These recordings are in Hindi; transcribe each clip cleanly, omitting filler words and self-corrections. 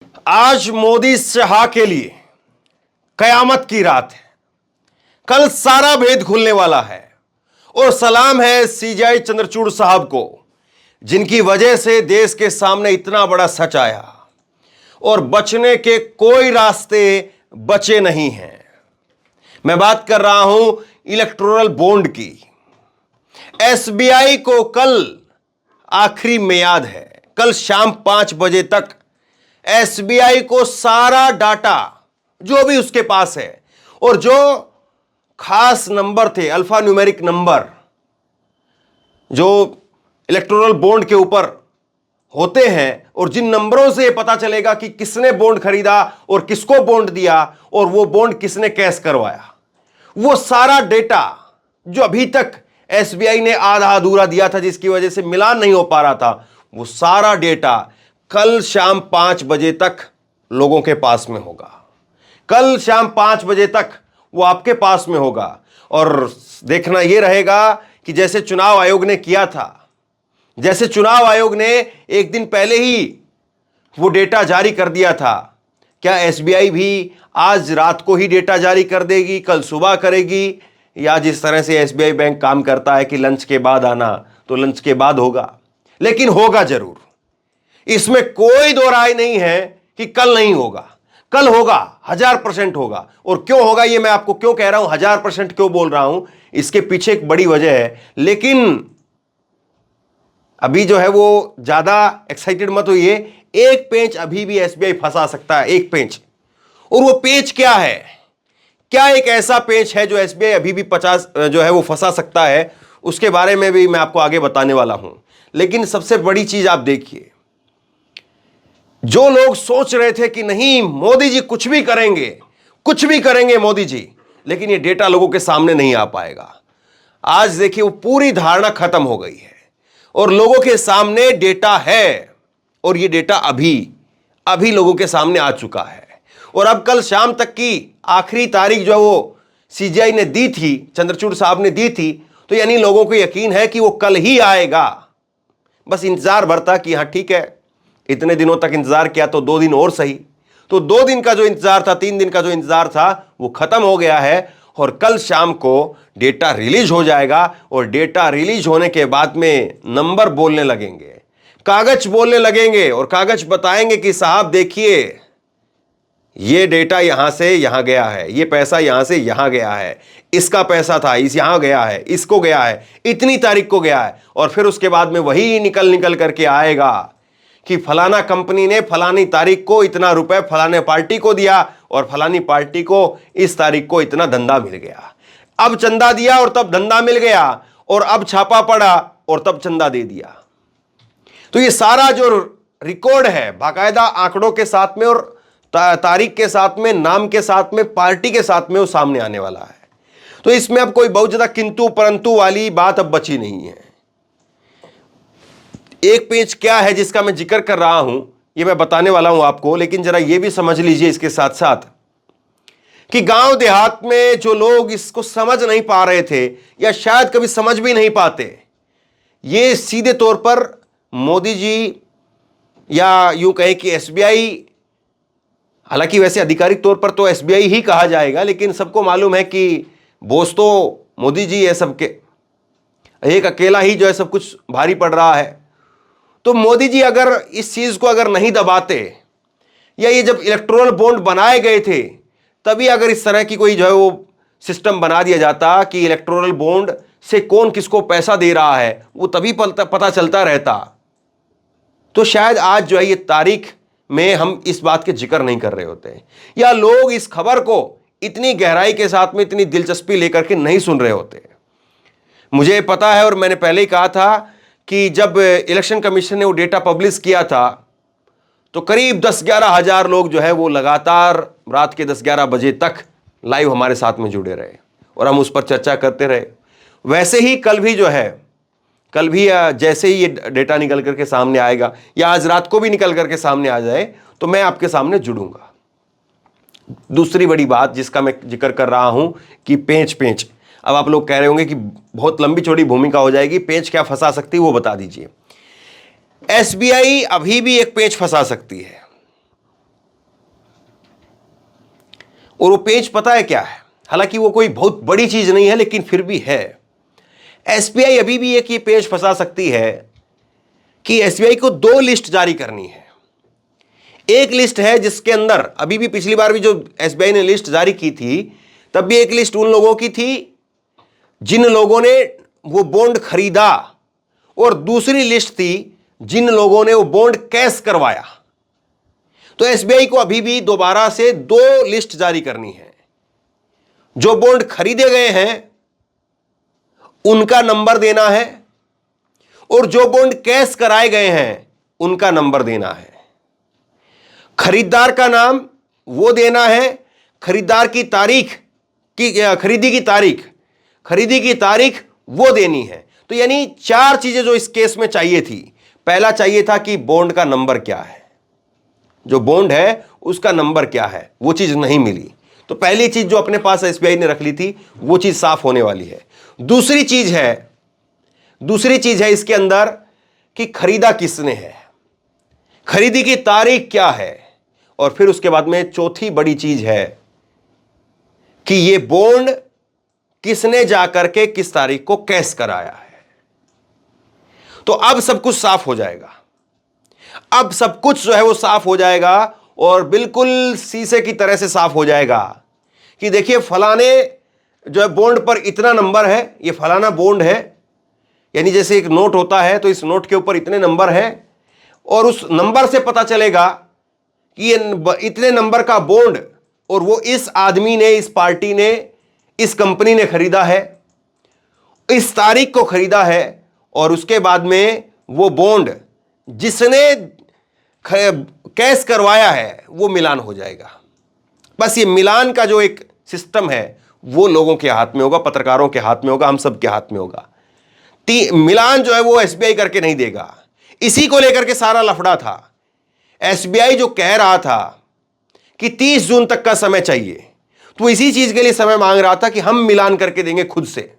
आज मोदी शाह के लिए कयामत की रात है। कल सारा भेद खुलने वाला है और सलाम है सीजेआई चंद्रचूड़ साहब को, जिनकी वजह से देश के सामने इतना बड़ा सच आया और बचने के कोई रास्ते बचे नहीं हैं। मैं बात कर रहा हूं इलेक्टोरल बॉन्ड की। एसबीआई को कल आखिरी मियाद है। कल शाम 5 बजे तक एसबीआई को सारा डाटा जो भी उसके पास है और जो खास नंबर थे, अल्फा न्यूमेरिक नंबर जो इलेक्टोरल बॉन्ड के ऊपर होते हैं और जिन नंबरों से पता चलेगा कि किसने बॉन्ड खरीदा और किसको बॉन्ड दिया और वो बॉन्ड किसने कैश करवाया, वो सारा डेटा जो अभी तक एसबीआई ने आधा अधूरा दिया था, जिसकी वजह से मिलान नहीं हो पा रहा था, वो सारा डेटा कल शाम 5 बजे तक लोगों के पास में होगा। कल शाम 5 बजे तक वो आपके पास में होगा और देखना यह रहेगा कि जैसे चुनाव आयोग ने किया था, जैसे चुनाव आयोग ने एक दिन पहले ही वो डेटा जारी कर दिया था, क्या एसबीआई भी आज रात को ही डेटा जारी कर देगी, कल सुबह करेगी, या जिस तरह से एसबीआई बैंक काम करता है कि लंच के बाद आना, तो लंच के बाद होगा, लेकिन होगा जरूर। इसमें कोई दो राय नहीं है कि कल नहीं होगा। कल होगा, 1000% होगा। और क्यों होगा ये मैं आपको क्यों कह रहा हूं, 1000% क्यों बोल रहा हूं, इसके पीछे एक बड़ी वजह है। लेकिन अभी जो है वो ज्यादा एक्साइटेड मत होइए। एक पेंच अभी भी एसबीआई फंसा सकता है, एक पेंच। और वो पेंच क्या है? क्या एक ऐसा पेंच है जो एसबीआई अभी भी 50 जो है वो फंसा सकता है, उसके बारे में भी मैं आपको आगे बताने वाला हूं। लेकिन सबसे बड़ी चीज आप देखिए, जो लोग सोच रहे थे कि नहीं मोदी जी कुछ भी करेंगे मोदी जी, लेकिन ये डेटा लोगों के सामने नहीं आ पाएगा। आज देखिए वो पूरी धारणा खत्म हो गई है और लोगों के सामने डेटा है और ये डेटा अभी लोगों के सामने आ चुका है। और अब कल शाम तक की आखिरी तारीख जो वो सीजीआई ने दी थी, चंद्रचूड़ साहब ने दी थी, तो यानी लोगों को यकीन है कि वो कल ही आएगा। बस इंतजार भरता कि हाँ ठीक है, इतने दिनों तक इंतजार किया तो 2 दिन और सही। तो 2 दिन का जो इंतजार था, 3 दिन का जो इंतजार था, वो खत्म हो गया है और कल शाम को डेटा रिलीज हो जाएगा। और डेटा रिलीज होने के बाद में नंबर बोलने लगेंगे, कागज बोलने लगेंगे और कागज बताएंगे कि साहब देखिए ये डेटा यहां से यहां गया है, ये पैसा यहां से यहां गया है, इसका पैसा था इस यहां गया है, इसको गया है, इतनी तारीख को गया है। और फिर उसके बाद में वही निकल करके आएगा कि फलाना कंपनी ने फलानी तारीख को इतना रुपए फलाने पार्टी को दिया और फलानी पार्टी को इस तारीख को इतना धंधा मिल गया। अब चंदा दिया और तब धंधा मिल गया और अब छापा पड़ा और तब चंदा दे दिया। तो ये सारा जो रिकॉर्ड है बाकायदा आंकड़ों के साथ में और तारीख के साथ में, नाम के साथ में, पार्टी के साथ में वो सामने आने वाला है। तो इसमें अब कोई बहुत ज्यादा किंतु परंतु वाली बात अब बची नहीं है। एक पेज क्या है जिसका मैं जिक्र कर रहा हूं, ये मैं बताने वाला हूं आपको, लेकिन जरा ये भी समझ लीजिए इसके साथ साथ कि गांव देहात में जो लोग इसको समझ नहीं पा रहे थे या शायद कभी समझ भी नहीं पाते, ये सीधे तौर पर मोदी जी या यूं कहें कि एसबीआई, हालांकि वैसे आधिकारिक तौर पर तो एसबीआई ही कहा जाएगा, लेकिन सबको मालूम है कि बोझ तो मोदी जी है सबके, एक अकेला ही जो है सब कुछ भारी पड़ रहा है। तो मोदी जी अगर इस चीज को अगर नहीं दबाते, या ये जब इलेक्टोरल बॉन्ड बनाए गए थे तभी अगर इस तरह की कोई जो है वो सिस्टम बना दिया जाता कि इलेक्टोरल बॉन्ड से कौन किसको पैसा दे रहा है वो तभी पता चलता रहता, तो शायद आज जो है ये तारीख में हम इस बात के जिक्र नहीं कर रहे होते, या लोग इस खबर को इतनी गहराई के साथ में, इतनी दिलचस्पी लेकर के नहीं सुन रहे होते। मुझे पता है और मैंने पहले ही कहा था कि जब इलेक्शन कमीशन ने वो डेटा पब्लिश किया था तो करीब 10-11 हज़ार लोग जो है वो लगातार रात के 10-11 बजे तक लाइव हमारे साथ में जुड़े रहे और हम उस पर चर्चा करते रहे। वैसे ही कल भी जो है, कल भी जैसे ही ये डेटा निकल करके सामने आएगा या आज रात को भी निकल करके सामने आ जाए तो मैं आपके सामने जुड़ूंगा। दूसरी बड़ी बात जिसका मैं जिक्र कर रहा हूं कि पेंच, अब आप लोग कह रहे होंगे कि बहुत लंबी चौड़ी भूमिका हो जाएगी, पेंच क्या फंसा सकती है वो बता दीजिए। एसबीआई अभी भी एक पेंच फंसा सकती है। और वो पेज पता है क्या है, हालांकि वो कोई बहुत बड़ी चीज नहीं है लेकिन फिर भी है। एसबीआई अभी भी एक ये पेज फंसा सकती है कि एसबीआई को दो लिस्ट जारी करनी है। एक लिस्ट है जिसके अंदर अभी भी, पिछली बार भी जो एसबीआई ने लिस्ट जारी की थी तब भी एक लिस्ट उन लोगों की थी जिन लोगों ने वो बॉन्ड खरीदा, और दूसरी लिस्ट थी जिन लोगों ने वो बॉन्ड कैश करवाया। तो एसबीआई को अभी भी दोबारा से दो लिस्ट जारी करनी है। जो बॉन्ड खरीदे गए हैं उनका नंबर देना है, और जो बॉन्ड कैश कराए गए हैं उनका नंबर देना है। खरीदार का नाम वो देना है, खरीदार की तारीख की, खरीदी की तारीख वो देनी है। तो यानी चार चीजें जो इस केस में चाहिए थी। पहला चाहिए था कि बॉन्ड का नंबर क्या है, जो बॉन्ड है उसका नंबर क्या है, वो चीज नहीं मिली। तो पहली चीज जो अपने पास एसबीआई ने रख ली थी वो चीज साफ होने वाली है। दूसरी चीज है इसके अंदर कि खरीदा किसने है, खरीदी की तारीख क्या है, और फिर उसके बाद में चौथी बड़ी चीज है कि ये बॉन्ड किसने जाकर के किस तारीख को कैश कराया है। तो अब सब कुछ साफ हो जाएगा, अब सब कुछ जो है वो साफ हो जाएगा, और बिल्कुल शीशे की तरह से साफ हो जाएगा कि देखिए फलाने जो है बॉन्ड पर इतना नंबर है, ये फलाना बॉन्ड है। यानी जैसे एक नोट होता है तो इस नोट के ऊपर इतने नंबर हैं, और उस नंबर से पता चलेगा कि ये इतने नंबर का बॉन्ड, और वो इस आदमी ने, इस पार्टी ने, इस कंपनी ने खरीदा है, इस तारीख को खरीदा है। और उसके बाद में वो बॉन्ड जिसने कैश करवाया है वो मिलान हो जाएगा। बस ये मिलान का जो एक सिस्टम है वो लोगों के हाथ में होगा, पत्रकारों के हाथ में होगा, हम सब के हाथ में होगा। मिलान जो है वो एसबीआई करके नहीं देगा। इसी को लेकर के सारा लफड़ा था। एसबीआई जो कह रहा था कि 30 जून तक का समय चाहिए, तो इसी चीज के लिए समय मांग रहा था कि हम मिलान करके देंगे खुद से।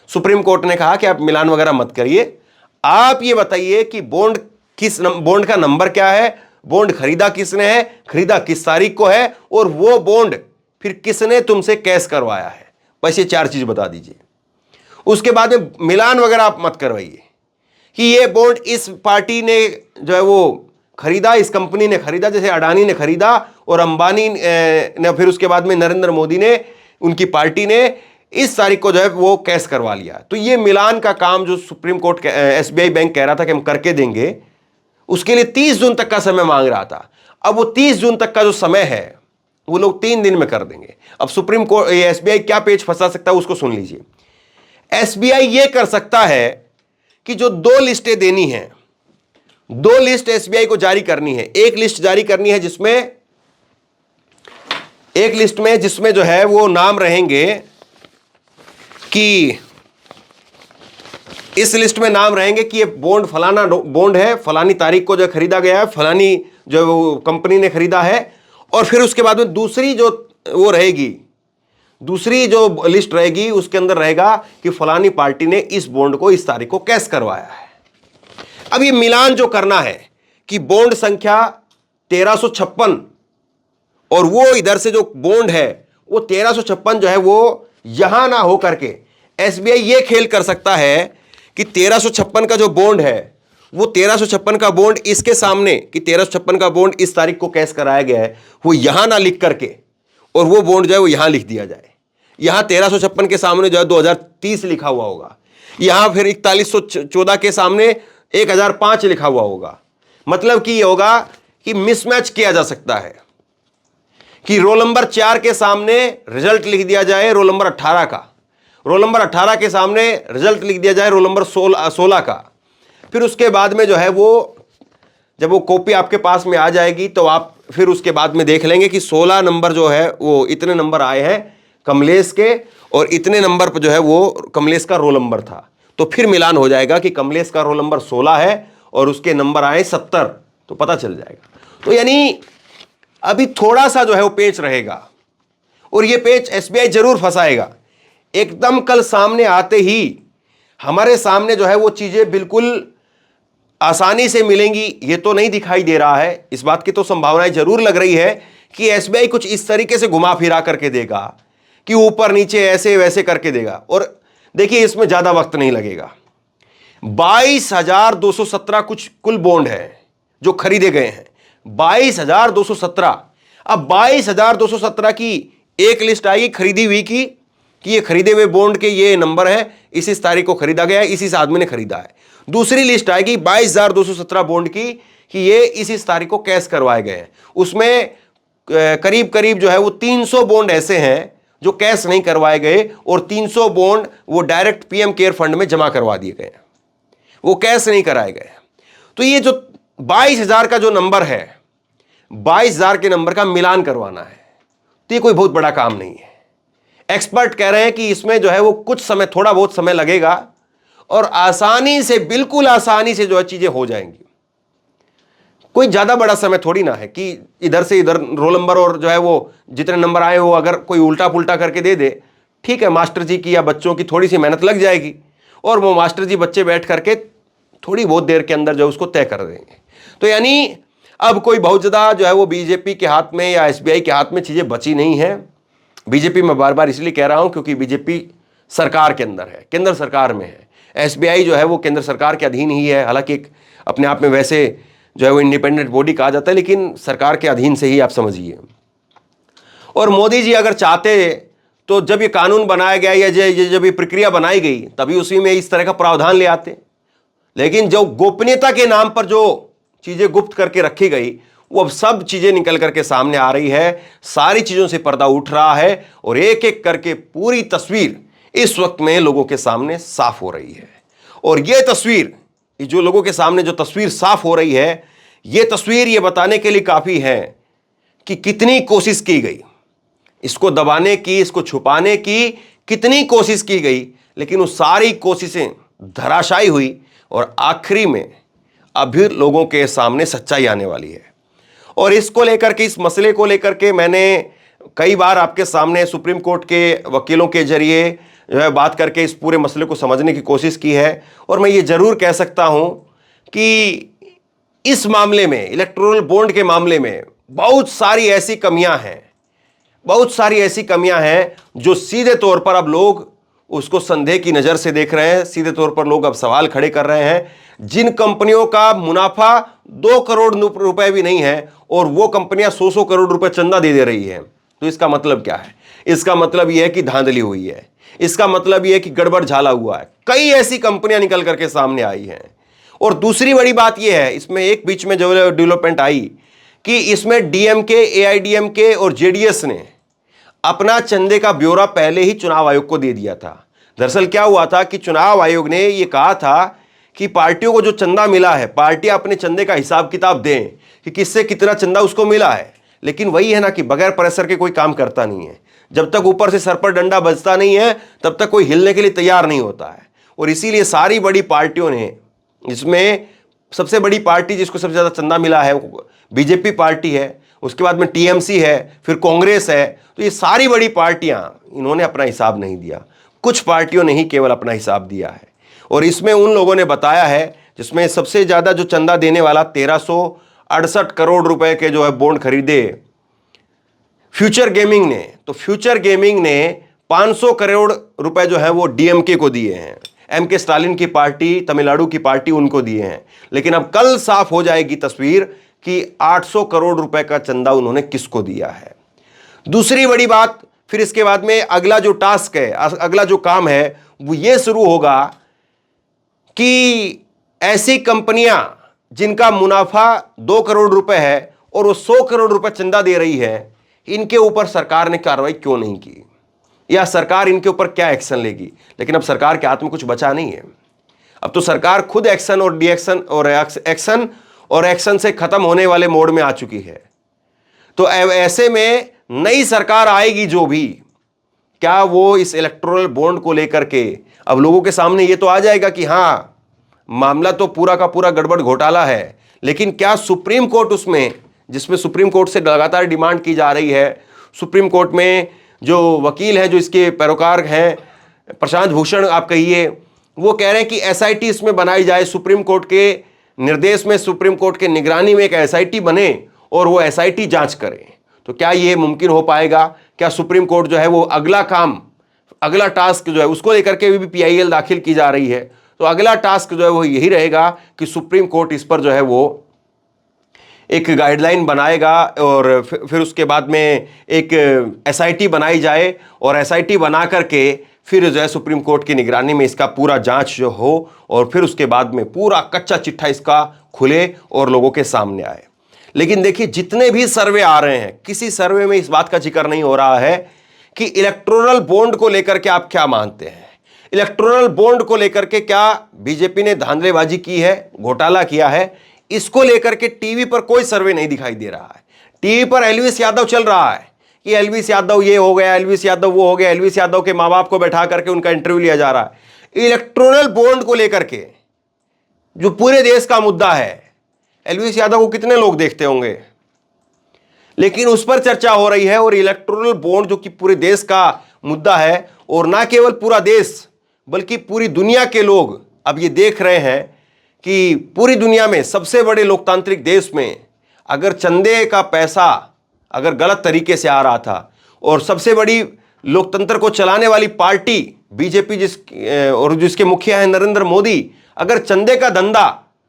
सुप्रीम कोर्ट ने कहा कि आप मिलान वगैरह मत करिए, आप ये बताइए कि बॉन्ड का नंबर क्या है, बॉन्ड खरीदा किसने है, खरीदा किस तारीख को है, और वो बॉन्ड फिर किसने तुमसे कैश करवाया है। बस ये चार चीज बता दीजिए। उसके बाद में मिलान वगैरह आप मत करवाइए कि ये बॉन्ड इस पार्टी ने जो है वो खरीदा, इस कंपनी ने खरीदा, जैसे अडानी ने खरीदा और अंबानी ने, फिर उसके बाद में नरेंद्र मोदी ने, उनकी पार्टी ने इस तारीख को जो है वो कैश करवा लिया। तो ये मिलान का काम जो सुप्रीम कोर्ट एसबीआई बैंक कह रहा था कि हम करके देंगे, उसके लिए 30 जून तक का समय मांग रहा था। अब वो 30 जून तक का जो समय है वो लोग 3 दिन में कर देंगे। अब सुप्रीम कोर्ट, एसबीआई क्या पेच फंसा सकता है उसको सुन लीजिए। एसबीआई ये कर सकता है कि जो दो लिस्टें देनी हैं, दो लिस्ट एसबीआई को जारी करनी है। एक लिस्ट जारी करनी है जिसमें जो है वो नाम रहेंगे कि इस लिस्ट में नाम रहेंगे कि ये बॉन्ड फलाना बॉन्ड है, फलानी तारीख को जो खरीदा गया है, फलानी जो कंपनी ने खरीदा है। और फिर उसके बाद में दूसरी जो वो रहेगी, दूसरी जो लिस्ट रहेगी उसके अंदर रहेगा कि फलानी पार्टी ने इस बॉन्ड को इस तारीख को कैश करवाया है। अब ये मिलान जो करना है कि बॉन्ड संख्या 1356 और वो इधर से जो बॉन्ड है वो 1356 जो है वो यहां ना हो करके एसबीआई ये खेल कर सकता है कि 1356 का जो बॉन्ड है वो 1356 का बॉन्ड इसके सामने, कि 1356 का बॉन्ड इस तारीख को कैश कराया गया है, वो यहां ना लिख करके और वो बॉन्ड जो है वो यहां लिख दिया जाए। यहां 1356 के सामने जो है 2030 लिखा हुआ होगा, यहां फिर 4114 के सामने 1005 लिखा हुआ होगा। मतलब कि ये होगा कि मिसमैच किया जा सकता है कि रोल नंबर 4 के सामने रिजल्ट लिख दिया जाए रोल नंबर 18 का, रोल नंबर 18 के सामने रिजल्ट लिख दिया जाए रोल नंबर 16 का। फिर उसके बाद में जो है वो जब वो कॉपी आपके पास में आ जाएगी तो आप फिर उसके बाद में देख लेंगे कि 16 नंबर जो है वो इतने नंबर आए हैं कमलेश के, और इतने नंबर पर जो है वो कमलेश का रोल नंबर था। तो फिर मिलान हो जाएगा कि कमलेश का रोल नंबर 16 है और उसके नंबर आए 70, तो पता चल जाएगा। तो यानी अभी थोड़ा सा जो है वो पेच रहेगा, और ये पेच एसबीआई जरूर फंसाएगा। एकदम कल सामने आते ही हमारे सामने जो है वो चीजें बिल्कुल आसानी से मिलेंगी ये तो नहीं दिखाई दे रहा है। इस बात की तो संभावनाएं जरूर लग रही है कि एसबीआई कुछ इस तरीके से घुमा फिरा करके देगा कि ऊपर नीचे ऐसे वैसे करके देगा। और देखिए इसमें ज्यादा वक्त नहीं लगेगा। 22,217 कुछ कुल बॉन्ड है जो खरीदे गए हैं, 22,217। अब 22,217 की एक लिस्ट आएगी खरीदी हुई की, कि ये खरीदे हुए बॉन्ड के ये नंबर है, इस तारीख को खरीदा गया है, इस आदमी ने खरीदा है। दूसरी लिस्ट आएगी 22,217 बॉन्ड की कि ये इस तारीख को कैश करवाए गए हैं। उसमें करीब करीब जो है वो 300 बॉन्ड ऐसे हैं जो कैश नहीं करवाए गए, और 300 बॉन्ड वो डायरेक्ट पीएम केयर फंड में जमा करवा दिए गए, वो कैश नहीं कराए गए। तो ये जो 22,000 का जो नंबर है, 22,000 के नंबर का मिलान करवाना है, तो ये कोई बहुत बड़ा काम नहीं है। एक्सपर्ट कह रहे हैं कि इसमें जो है वो कुछ समय, थोड़ा बहुत समय लगेगा और आसानी से, बिल्कुल आसानी से जो है चीजें हो जाएंगी। कोई ज्यादा बड़ा समय थोड़ी ना है कि इधर से इधर रोल नंबर और जो है वो जितने नंबर आए वो अगर कोई उल्टा पुल्टा करके दे दे, ठीक है, मास्टर जी की या बच्चों की थोड़ी सी मेहनत लग जाएगी और वो मास्टर जी बच्चे बैठ करके थोड़ी बहुत देर के अंदर जो है उसको तय कर देंगे। तो यानी अब कोई बहुत ज्यादा जो है वो बीजेपी के हाथ में या एसबीआई के हाथ में चीजें बची नहीं है। बीजेपी में बार बार इसलिए कह रहा हूं क्योंकि बीजेपी सरकार के अंदर है, केंद्र सरकार में है। एसबीआई जो है वो केंद्र सरकार के अधीन ही है, हालांकि एक अपने आप में वैसे जो है वो इंडिपेंडेंट बॉडी कहा जाता है, लेकिन सरकार के अधीन से ही आप समझिए। और मोदी जी अगर चाहते तो जब ये कानून बनाया गया या जब ये प्रक्रिया बनाई गई तभी उसी में इस तरह का प्रावधान ले आते। लेकिन जो गोपनीयता के नाम पर जो चीजें गुप्त करके रखी गई, वो अब सब चीजें निकल करके सामने आ रही है, सारी चीजों से पर्दा उठ रहा है और एक एक करके पूरी तस्वीर इस वक्त में लोगों के सामने साफ हो रही है। और ये तस्वीर, जो लोगों के सामने जो तस्वीर साफ हो रही है, ये तस्वीर ये बताने के लिए काफी है कि कितनी कोशिश की गई, इसको दबाने की, इसको छुपाने की कितनी कोशिश की गई, लेकिन वो सारी कोशिशें धराशायी हुई और आखिरी में अभी लोगों के सामने सच्चाई आने वाली है। और इसको लेकर के, इस मसले को लेकर के मैंने कई बार आपके सामने सुप्रीम कोर्ट के वकीलों के जरिए जो है बात करके इस पूरे मसले को समझने की कोशिश की है। और मैं ये जरूर कह सकता हूं कि इस मामले में, इलेक्टोरल बॉन्ड के मामले में बहुत सारी ऐसी कमियां हैं, बहुत सारी ऐसी कमियां हैं जो सीधे तौर पर अब लोग उसको संदेह की नजर से देख रहे हैं। सीधे तौर पर लोग अब सवाल खड़े कर रहे हैं। जिन कंपनियों का मुनाफा 2 करोड़ रुपए भी नहीं है और वो कंपनियां 100 करोड़ रुपए चंदा दे रही हैं, तो इसका मतलब क्या है? इसका मतलब यह है कि धांधली हुई है, इसका मतलब यह है कि गड़बड़ झाला हुआ है। कई ऐसी कंपनियां निकल करके सामने आई हैं। और दूसरी बड़ी बात यह है, इसमें एक बीच में जो डेवलपमेंट आई कि इसमें डीएमके, एआईडीएमके और जेडीएस ने अपना चंदे का ब्यौरा पहले ही चुनाव आयोग को दे दिया था। दरअसल क्या हुआ था कि चुनाव आयोग ने यह कहा था कि पार्टियों को जो चंदा मिला है, पार्टियां अपने चंदे का हिसाब किताब दें कि किससे कितना चंदा उसको मिला है। लेकिन वही है ना कि बगैर प्रेशर के कोई काम करता नहीं है। जब तक ऊपर से सर पर डंडा बजता नहीं है तब तक कोई हिलने के लिए तैयार नहीं होता है। और इसीलिए सारी बड़ी पार्टियों ने, इसमें सबसे बड़ी पार्टी जिसको सबसे ज्यादा चंदा मिला है बीजेपी पार्टी है, उसके बाद में टीएमसी है, फिर कांग्रेस है। तो ये सारी बड़ी पार्टियां, इन्होंने अपना हिसाब नहीं दिया। कुछ पार्टियों ने ही केवल अपना हिसाब दिया है। और इसमें उन लोगों ने बताया है जिसमें सबसे ज्यादा जो चंदा देने वाला 1368 करोड़ रुपए के जो है बॉन्ड खरीदे फ्यूचर गेमिंग ने। तो फ्यूचर गेमिंग ने 500 करोड़ रुपए जो है वो डीएमके को दिए हैं, एमके स्टालिन की पार्टी, तमिलनाडु की पार्टी, उनको दिए हैं। लेकिन अब कल साफ हो जाएगी तस्वीर कि 800 करोड़ रुपए का चंदा उन्होंने किसको दिया है। दूसरी बड़ी बात, फिर इसके बाद में अगला जो टास्क है, अगला जो काम है, वो ये शुरू होगा कि ऐसी कंपनियां जिनका मुनाफा 2 करोड़ रुपए है और वो 100 करोड़ रुपए चंदा दे रही है, इनके ऊपर सरकार ने कार्रवाई क्यों नहीं की, या सरकार इनके ऊपर क्या एक्शन लेगी। लेकिन अब सरकार के हाथ में कुछ बचा नहीं है। अब तो सरकार खुद एक्शन और रिएक्शन और एक्शन से खत्म होने वाले मोड में आ चुकी है। तो ऐसे में नई सरकार आएगी जो भी, क्या वो इस इलेक्टोरल बॉन्ड को लेकर के अब लोगों के सामने ये तो आ जाएगा कि हां, मामला तो पूरा का पूरा गड़बड़ घोटाला है, लेकिन क्या सुप्रीम कोर्ट उसमें, जिसमें सुप्रीम कोर्ट से लगातार डिमांड की जा रही है, सुप्रीम कोर्ट में जो वकील हैं, जो इसके पैरोकार हैं, प्रशांत भूषण आप कहिए, वो कह रहे हैं कि एसआईटी इसमें बनाई जाए। सुप्रीम कोर्ट के निर्देश में, सुप्रीम कोर्ट के निगरानी में एक एसआईटी बने और वो एसआईटी जांच करे। तो क्या ये मुमकिन हो पाएगा? क्या सुप्रीम कोर्ट जो है वो अगला टास्क जो है उसको लेकर के भी PIL दाखिल की जा रही है, तो अगला टास्क जो है वो यही रहेगा कि सुप्रीम कोर्ट इस पर जो है वो एक गाइडलाइन बनाएगा और फिर उसके बाद में एक SIT बनाई जाए और SIT बना करके फिर जो है सुप्रीम कोर्ट की निगरानी में इसका पूरा जांच जो हो और फिर उसके बाद में पूरा कच्चा चिट्ठा इसका खुले और लोगों के सामने आए। लेकिन देखिए, जितने भी सर्वे आ रहे हैं, किसी सर्वे में इस बात का जिक्र नहीं हो रहा है कि इलेक्टोरल बॉन्ड को लेकर के आप क्या मानते हैं। इलेक्टोरल बॉन्ड को लेकर के क्या बीजेपी ने धांधलेबाजी की है, घोटाला किया है, इसको लेकर के टीवी पर कोई सर्वे नहीं दिखाई दे रहा है। टीवी पर एलविस यादव चल रहा है कि एलविस यादव ये हो गया, एलविस यादव वो हो गया, एलविस यादव के माँ बाप को बैठा करके उनका इंटरव्यू लिया जा रहा है। इलेक्टोरल बॉन्ड को लेकर के जो पूरे देश का मुद्दा है, एलविस यादव को कितने लोग देखते होंगे, लेकिन उस पर चर्चा हो रही है। और इलेक्टोरल बॉन्ड जो कि पूरे देश का मुद्दा है, और ना केवल पूरा देश बल्कि पूरी दुनिया के लोग अब ये देख रहे हैं कि पूरी दुनिया में सबसे बड़े लोकतांत्रिक देश में अगर चंदे का पैसा अगर गलत तरीके से आ रहा था और सबसे बड़ी लोकतंत्र को चलाने वाली पार्टी बीजेपी जिसके मुखिया हैं नरेंद्र मोदी, अगर चंदे का धंधा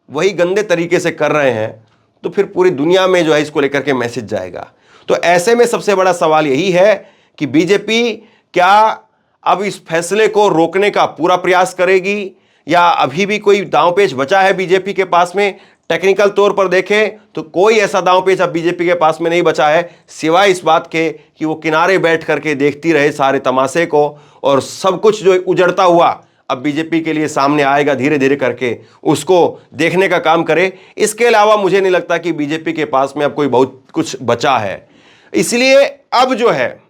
वही गंदे तरीके से कर रहे हैं, तो फिर पूरी दुनिया में जो है इसको लेकर के मैसेज जाएगा। तो ऐसे में सबसे बड़ा सवाल यही है कि बीजेपी क्या अब इस फैसले को रोकने का पूरा प्रयास करेगी या अभी भी कोई दांवपेच बचा है बीजेपी के पास में। टेक्निकल तौर पर देखें तो कोई ऐसा दांवपेच अब बीजेपी के पास में नहीं बचा है, सिवाय इस बात के कि वो किनारे बैठ करके देखती रहे सारे तमाशे को, और सब कुछ जो उजड़ता हुआ अब बीजेपी के लिए सामने आएगा धीरे धीरे करके, उसको देखने का काम करे। इसके अलावा मुझे नहीं लगता कि बीजेपी के पास में अब कोई बहुत कुछ बचा है। इसलिए अब जो है,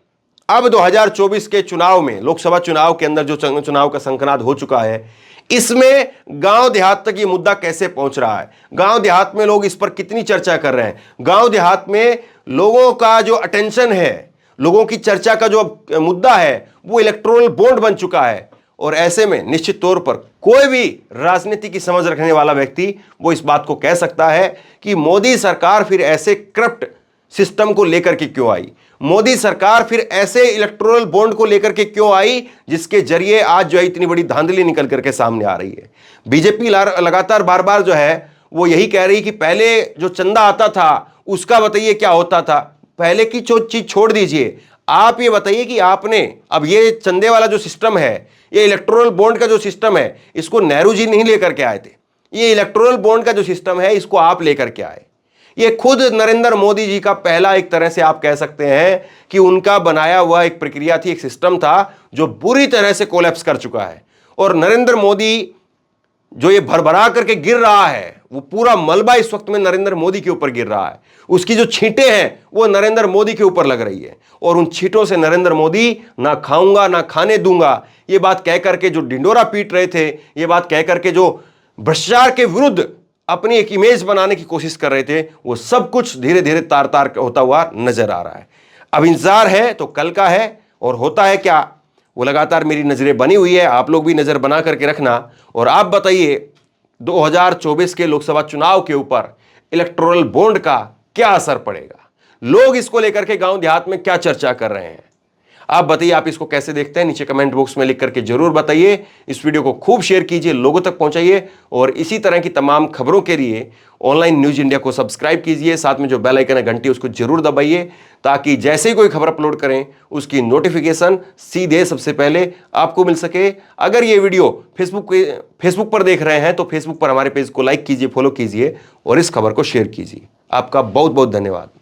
अब 2024 के चुनाव में, लोकसभा चुनाव के अंदर जो चुनाव का शंखनाद हो चुका है, इसमें गांव देहात तक ये मुद्दा कैसे पहुंच रहा है, गांव देहात में लोग इस पर कितनी चर्चा कर रहे हैं, गांव देहात में लोगों का जो अटेंशन है, लोगों की चर्चा का जो मुद्दा है वो इलेक्टोरल बॉन्ड बन चुका है। और ऐसे में निश्चित तौर पर कोई भी राजनीति की समझ रखने वाला व्यक्ति वो इस बात को कह सकता है कि मोदी सरकार फिर ऐसे करप्ट सिस्टम को लेकर के क्यों आई, मोदी सरकार फिर ऐसे इलेक्टोरल बॉन्ड को लेकर के क्यों आई, जिसके जरिए आज जो है इतनी बड़ी धांधली निकल करके सामने आ रही है। बीजेपी लगातार बार बार जो है वो यही कह रही कि पहले जो चंदा आता था उसका बताइए क्या होता था। पहले की चीज छोड़ दीजिए, आप ये बताइए कि आपने अब ये चंदे वाला जो सिस्टम है, ये इलेक्टोरल बॉन्ड का जो सिस्टम है, इसको नेहरू जी नहीं लेकर के आए थे। ये इलेक्टोरल बॉन्ड का जो सिस्टम है इसको आप लेकर के आए। ये खुद नरेंद्र मोदी जी का पहला, एक तरह से आप कह सकते हैं कि उनका बनाया हुआ एक प्रक्रिया थी, एक सिस्टम था जो बुरी तरह से कोलैप्स कर चुका है। और नरेंद्र मोदी जो ये भरभरा करके गिर रहा है, वो पूरा मलबा इस वक्त में नरेंद्र मोदी के ऊपर गिर रहा है। उसकी जो छींटें हैं वो नरेंद्र मोदी के ऊपर लग रही है, और उन छींटों से नरेंद्र मोदी ना खाऊंगा ना खाने दूंगा, ये बात कह करके जो ढिंडोरा पीट रहे थे, ये बात कह करके जो भ्रष्टाचार के विरुद्ध अपनी एक इमेज बनाने की कोशिश कर रहे थे, वो सब कुछ धीरे धीरे तार तार होता हुआ नजर आ रहा है। अब इंतजार है तो कल का है, और होता है क्या वो लगातार मेरी नजरें बनी हुई है, आप लोग भी नजर बना करके रखना। और आप बताइए 2024 के लोकसभा चुनाव के ऊपर इलेक्टोरल बॉन्ड का क्या असर पड़ेगा, लोग इसको लेकर के गांव देहात में क्या चर्चा कर रहे हैं। आप बताइए, आप इसको कैसे देखते हैं, नीचे कमेंट बॉक्स में लिख करके जरूर बताइए। इस वीडियो को खूब शेयर कीजिए, लोगों तक पहुंचाइए, और इसी तरह की तमाम खबरों के लिए ऑनलाइन न्यूज इंडिया को सब्सक्राइब कीजिए। साथ में जो बेल आइकन है घंटी, उसको जरूर दबाइए, ताकि जैसे ही कोई खबर अपलोड करें उसकी नोटिफिकेशन सीधे सबसे पहले आपको मिल सके। अगर ये वीडियो फेसबुक पर देख रहे हैं तो फेसबुक पर हमारे पेज को लाइक कीजिए, फॉलो कीजिए और इस खबर को शेयर कीजिए। आपका बहुत बहुत धन्यवाद।